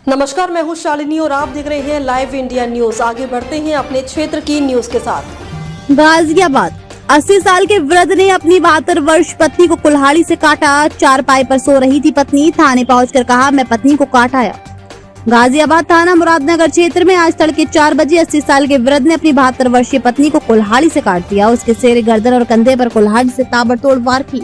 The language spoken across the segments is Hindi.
नमस्कार, मैं हूं शालिनी और आप देख रहे हैं लाइव इंडिया न्यूज। आगे बढ़ते हैं अपने क्षेत्र की न्यूज के साथ। गाजियाबाद 80 साल के वृद्ध ने अपनी 72 वर्ष पत्नी को कुल्हाड़ी से काटा। चारपाई पर सो रही थी पत्नी, थाने पहुंचकर कहा मैं पत्नी को काट आया। गाजियाबाद थाना मुरादनगर क्षेत्र में आज तड़के 4 बजे 80 साल के वृद्ध ने अपनी 72 वर्षीय पत्नी को कुल्हाड़ी से काट दिया। उसके सिर, गर्दन और कंधे पर कुल्हाड़ी से ताबड़तोड़ वार की।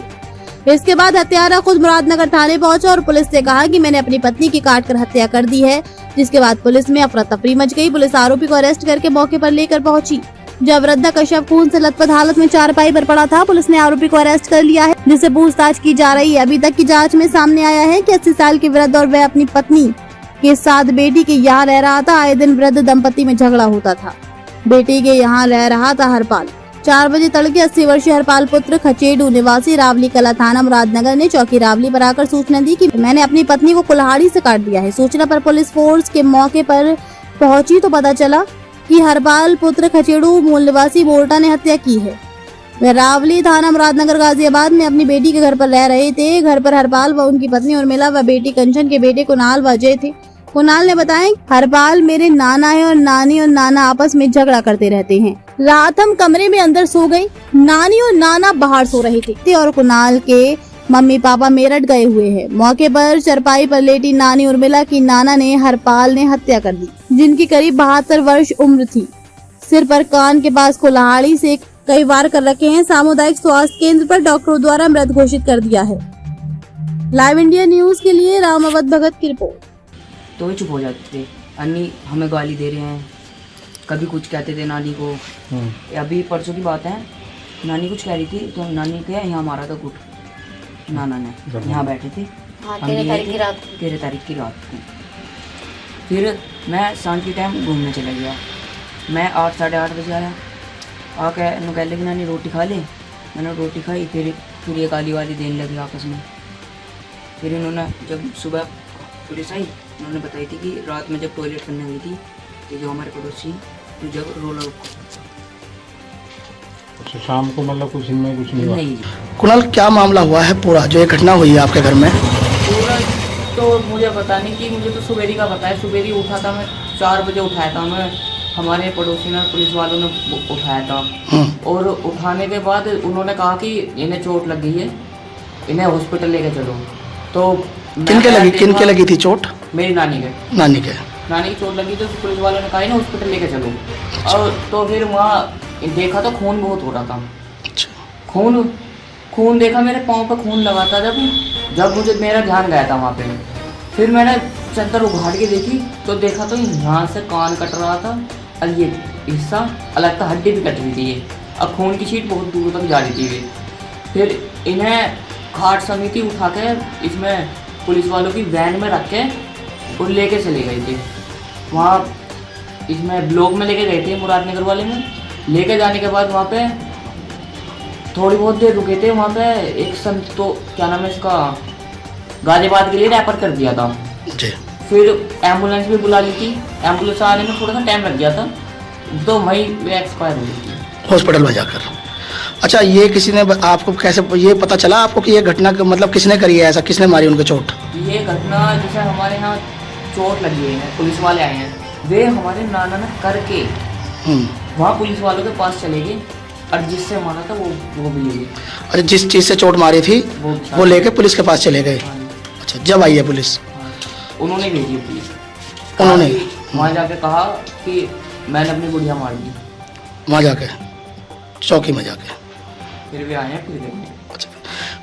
इसके बाद हत्यारा खुद मुरादनगर थाने पहुंचा और पुलिस से कहा कि मैंने अपनी पत्नी की काटकर हत्या कर दी है। जिसके बाद पुलिस में अफरा तफरी मच गई। पुलिस आरोपी को अरेस्ट करके मौके पर लेकर पहुंची। जब वृद्धा का शव खून से लथपथ हालत में चारपाई पर पड़ा था, पुलिस ने आरोपी को अरेस्ट कर लिया है, जिससे पूछताछ की जा रही है। अभी तक की जाँच में सामने आया है कि 80 साल के वृद्ध और वह अपनी पत्नी के साथ बेटी के यहाँ रह रहा था। आए दिन वृद्ध दंपति में झगड़ा होता था। बेटी के यहाँ रह रहा था हरपाल। 4 बजे तड़के 80 वर्षीय हरपाल पुत्र खचेडू निवासी रावली कला थाना मुरादनगर ने चौकी रावली पर आकर सूचना दी कि मैंने अपनी पत्नी को कुल्हाड़ी से काट दिया है। सूचना पर पुलिस फोर्स के मौके पर पहुंची तो पता चला कि हरपाल पुत्र खचेडू मूल निवासी बोर्टा ने हत्या की है। वह रावली थाना मुरादनगर गाजियाबाद में अपनी बेटी के घर पर रह रहे थे। घर पर हरपाल व उनकी पत्नी उर्मिला व बेटी कंचन के बेटे कुणाल व अजय थे। कुणाल ने बताया हरपाल मेरे नाना है और नानी और नाना आपस में झगड़ा करते रहते हैं। रात हम कमरे में अंदर सो गए, नानी और नाना बाहर सो रहे थे और कुणाल के मम्मी पापा मेरठ गए हुए हैं। मौके पर चरपाई पर लेटी नानी उर्मिला की नाना ने हरपाल ने हत्या कर दी, जिनकी करीब 72 वर्ष उम्र थी। सिर पर कान के पास कुल्हाड़ी से कई वार कर रखे हैं। सामुदायिक स्वास्थ्य केंद्र पर डॉक्टरों द्वारा मृत घोषित कर दिया है। लाइव इंडिया न्यूज के लिए रामावत भगत की रिपोर्ट। तो चुप हो जाते थे। अन्नी हमें गाली दे रहे हैं, कभी कुछ कहते थे नानी को। अभी परसों की बात है, नानी कुछ कह रही थी तो नानी के यहाँ मारा था गुट। नाना ने यहाँ बैठे थे 13 तारीख की रात को। फिर मैं सांझ के टाइम घूमने चला गया। मैं 8 साढ़े 8 बजे आया। आके कह लगी नानी रोटी खा ले। मैंने रोटी खाई। फिर ये गाली वाली देने लगी आपस में। फिर इन्होंने जब सुबह पुलिस आई, उन्होंने बताई थी कि रात में जब टॉयलेट करने गई थी तो जो हमारे पड़ोसी जब रोला अच्छा, शाम को मतलब कुछ इनमें कुछ नहीं हुआ? नहीं। कुणाल, क्या मामला हुआ है पूरा जो ये घटना हुई है आपके घर में? पूरा तो मुझे पता नहीं कि मुझे तो सुबेरी का पता है। सुबेरी उठा था मैं, 4 बजे उठाया था मैं। हमारे पड़ोसी ने, पुलिस वालों ने उठाया था। और उठाने के बाद उन्होंने कहा कि इन्हें चोट लग गई है, इन्हें हॉस्पिटल लेके चलो। तो किनके लगी थी चोट? मेरी नानी की चोट लगी। तो पुलिस वालों ने कहा ना हॉस्पिटल लेके चलो। और तो फिर वहाँ देखा तो खून बहुत हो रहा था। खून देखा, मेरे पाँव पे खून लगा था। जब मुझे मेरा ध्यान गया था वहाँ पे। फिर मैंने चद्दर उघाड़ के देखी तो देखा तो यहाँ से कान कट रहा था और ये हिस्सा अलग था, हड्डी भी कट रही थी ये। अब खून की शीट बहुत दूर तक जा रही थी। फिर इन्हें घाट समिति उठा के इसमें पुलिस वालों की वैन में रख के और लेके चले गए थे। वहाँ इसमें ब्लॉक में लेके गए थे, मुरादनगर वाले में। लेके जाने के बाद वहाँ पे थोड़ी बहुत देर रुके थे। वहाँ पे एक संत, तो क्या नाम है इसका, गाजियाबाद के लिए रेफर कर दिया था जी। फिर एम्बुलेंस भी बुला ली थी। एम्बुलेंस आने में थोड़ा सा टाइम लग गया था, तो वहीं वे एक्सपायर हो गई थी हॉस्पिटल में जाकर। अच्छा, ये किसी ने आपको कैसे ये पता चला आपको कि ये घटना मतलब किसने करी है? ऐसा किसने मारी उनको चोट? ये घटना जैसे हमारे यहाँ चोट लगी है, पुलिस वाले आए हैं, वे हमारे नाना ने करके वहाँ पुलिस वालों के पास चले गए और जिससे मारा था वो भी ले गए। अच्छा, जिस चीज़ से चोट मारी थी वो लेके पुलिस के पास चले गए। अच्छा, जब आई है पुलिस? उन्होंने भेजी पुलिस। उन्होंने वहाँ जाके कहा कि मैंने अपनी गुड़िया मार दी। वहाँ जाके चौकी में जाके फिर भी आए हैं, फिर देखने। अच्छा,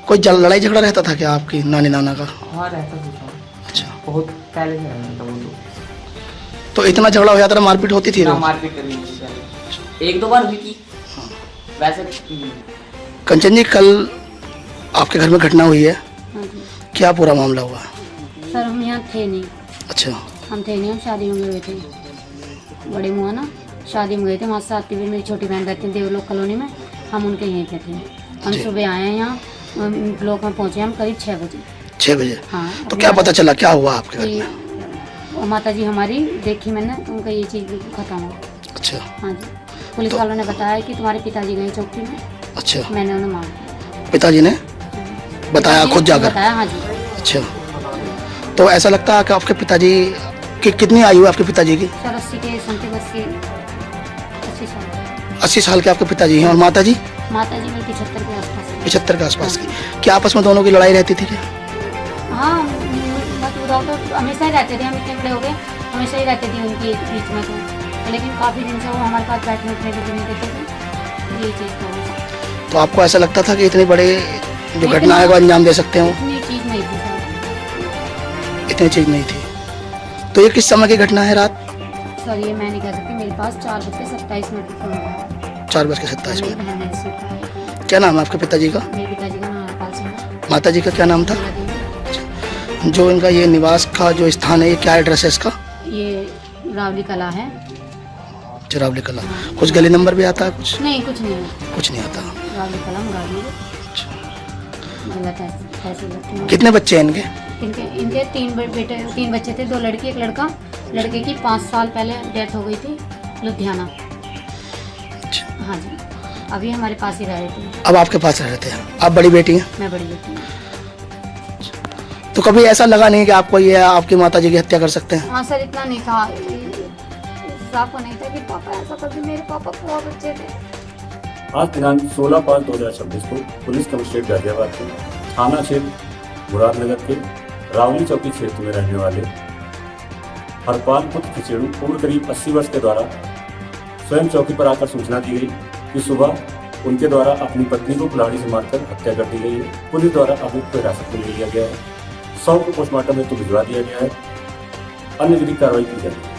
कोई लड़ाई झगड़ा रहता था क्या आपकी नानी नाना का? हाँ, रहता था। अच्छा, बहुत पहले से रहता था वो तो इतना झगड़ा हो जाता था? मारपीट होती थी? मारपीट करनी थी, 1-2 बार हुई थी वैसे। कंचन जी, कल आपके घर में घटना हुई है, क्या पूरा मामला हुआ? सर, हम यहाँ थे नहीं। अच्छा, हम थे नहीं, हम शादी में गए थे। बड़े मुआ ना शादी में गए थे। वहाँ साथ में मेरी छोटी बहन रहती थी देवलोक कॉलोनी में। हम उनके यहीं पे थे। हम सुबह आए हैं यहाँ, ब्लॉक में पहुँचे हम करीब 6 बजे। 6 बजे? हाँ। तो क्या पता चला, क्या हुआ आपके घर में? माता जी हमारी देखी मैंने, उनका ये चीज़ खत्म हुआ। अच्छा। हाँ जी, पुलिस वालों ने बताया कि तुम्हारे पिताजी गए चौकी में। अच्छा, मैंने उन्हें मारा। पिताजी ने बताया खुद जाकर? बताया, हाँ जी। अच्छा, तो ऐसा लगता है कि आपके पिताजी कितनी आयु है आपके पिताजी की? सर 80 के समथिंग 80 साल। 80 साल के आपके पिताजी हैं। और माता जी? माता जी मेरी 75 के आसपास है। 75 के आसपास की। क्या आपस में दोनों की लड़ाई रहती थी क्या? हाँ मतलब तो हमेशा ही रहते थे, हम इतने बड़े हो गए, हमेशा ही रहते थे उनके बीच में तो, लेकिन काफ़ी दिन से वो हमारे पास बैठने उठने भी नहीं देते थे, ये चीज़ तो आपको ऐसा लगता था कि इतने बड़े जो घटना है वो अंजाम दे सकते हैं? इतनी चीज़ नहीं थी सर। इतनी चीज नहीं थी। तो ये किस समय की घटना है? रात सर ये मैं नहीं कह सकती, मेरे पास 4:27 पर फोन आया। 4:27 मेरी में। बहन ने रिसीव किया। क्या नाम है आपके पिताजी का? मेरे पिताजी का नाम हरपाल सिंह है। माता जी का क्या नाम था? जो इनका ये निवास का जो स्थान है, ये क्या एड्रेस है इसका? ये रावली कला है। चिरावली कला। कुछ गली नंबर भी आता है? कुछ नहीं, कुछ नहीं है। कुछ नहीं आता। रावली कला गाड़ी गलत है, ऐसे लगती है। कितने बच्चे हैं इनके? इनके 3 बच्चे थे, 2 लड़की 1 लड़का। लड़के की 5 साल पहले डेथ हो गई थी लुधियाना। हाँ जी, अभी हमारे पास ही रह रहे थे। अब आपके पास रहते हैं। आप बड़ी बेटी हैं? मैं बड़ी बेटी हूँ। तो कभी ऐसा लगा नहीं कि आपको ये आपकी माता जी की हत्या कर सकते हैं? हाँ सर, इतना नहीं था, साफ को नहीं था कि पापा ऐसा करते। मेरे पापा बहुत अच्छे थे। आज दिनांक 16/5/2026 को पुलिस कमिश्नरेट गाजियाबाद के थाना क्षेत्र मुरादनगर के रावली चौकी क्षेत्र में रहने वाले हरपाल पुत्र खिचेड़ू उम्र करीब 80 वर्ष के द्वारा स्वयं चौकी पर आकर सूचना दी गई कि सुबह उनके द्वारा अपनी पत्नी को कुल्हाड़ी से मारकर हत्या कर दी गई है। पुलिस द्वारा अभियुक्त को हिरासत में ले लिया गया है। शव को पोस्टमार्टम हेतु भिजवा दिया गया है। अन्य विधिक कार्रवाई की जाएगी।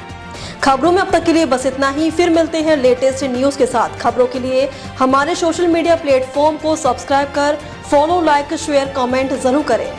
खबरों में अब तक के लिए बस इतना ही। फिर मिलते हैं लेटेस्ट न्यूज के साथ। खबरों के लिए हमारे सोशल मीडिया प्लेटफॉर्म को सब्सक्राइब कर फॉलो, लाइक, शेयर, कमेंट जरूर करें।